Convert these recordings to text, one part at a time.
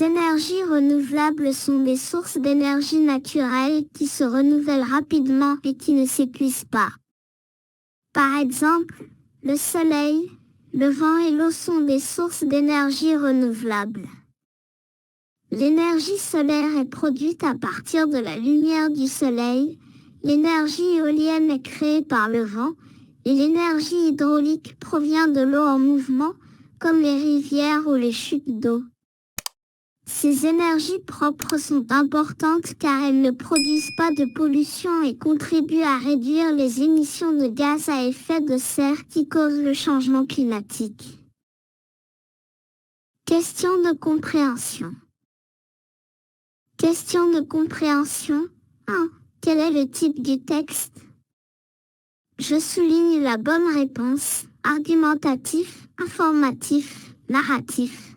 Les énergies renouvelables sont des sources d'énergie naturelle qui se renouvellent rapidement et qui ne s'épuisent pas. Par exemple, le soleil, le vent et l'eau sont des sources d'énergie renouvelables. L'énergie solaire est produite à partir de la lumière du soleil, l'énergie éolienne est créée par le vent, et l'énergie hydraulique provient de l'eau en mouvement, comme les rivières ou les chutes d'eau. Ces énergies propres sont importantes car elles ne produisent pas de pollution et contribuent à réduire les émissions de gaz à effet de serre qui causent le changement climatique. Question de compréhension. Question de compréhension 1. Quel est le type du texte? Je souligne la bonne réponse. Argumentatif, informatif, narratif.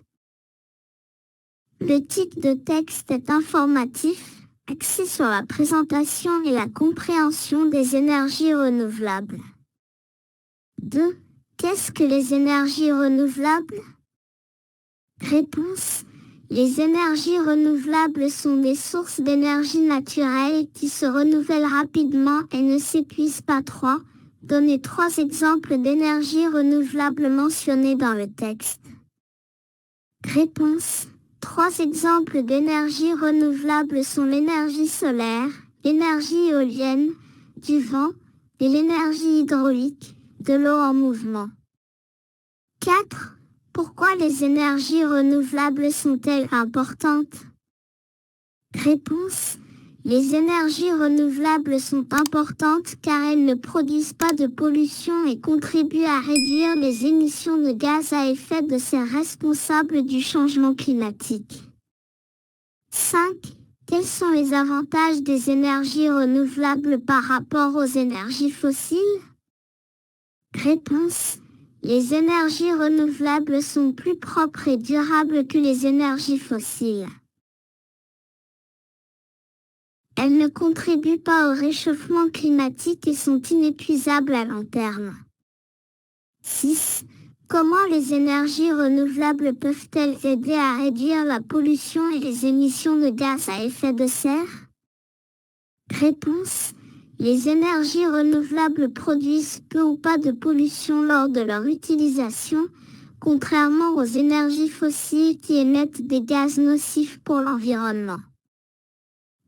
Le type de texte est informatif, axé sur la présentation et la compréhension des énergies renouvelables. 2. Qu'est-ce que les énergies renouvelables? Réponse. Les énergies renouvelables sont des sources d'énergie naturelle qui se renouvellent rapidement et ne s'épuisent pas. 3. Donnez 3 exemples d'énergies renouvelables mentionnées dans le texte. Réponse. 3 exemples d'énergie renouvelable sont l'énergie solaire, l'énergie éolienne, du vent et l'énergie hydraulique, de l'eau en mouvement. 4. Pourquoi les énergies renouvelables sont-elles importantes? Réponse. Les énergies renouvelables sont importantes car elles ne produisent pas de pollution et contribuent à réduire les émissions de gaz à effet de serre responsables du changement climatique. 5. Quels sont les avantages des énergies renouvelables par rapport aux énergies fossiles? Réponse. Les énergies renouvelables sont plus propres et durables que les énergies fossiles. Elles ne contribuent pas au réchauffement climatique et sont inépuisables à long terme. 6. Comment les énergies renouvelables peuvent-elles aider à réduire la pollution et les émissions de gaz à effet de serre? Réponse. Les énergies renouvelables produisent peu ou pas de pollution lors de leur utilisation, contrairement aux énergies fossiles qui émettent des gaz nocifs pour l'environnement.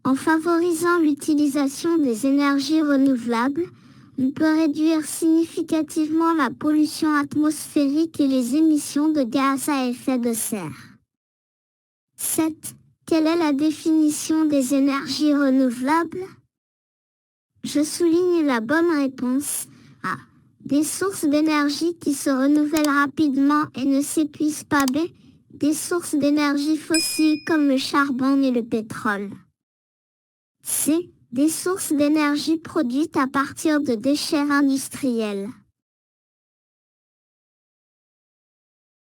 En favorisant l'utilisation des énergies renouvelables, on peut réduire significativement la pollution atmosphérique et les émissions de gaz à effet de serre. 7. Quelle est la définition des énergies renouvelables? Je souligne la bonne réponse. A. Des sources d'énergie qui se renouvellent rapidement et ne s'épuisent pas. B. Des sources d'énergie fossiles comme le charbon et le pétrole. C. Des sources d'énergie produites à partir de déchets industriels.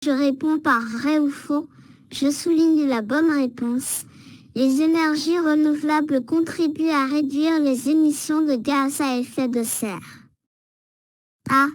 Je réponds par vrai ou faux. Je souligne la bonne réponse. Les énergies renouvelables contribuent à réduire les émissions de gaz à effet de serre. A.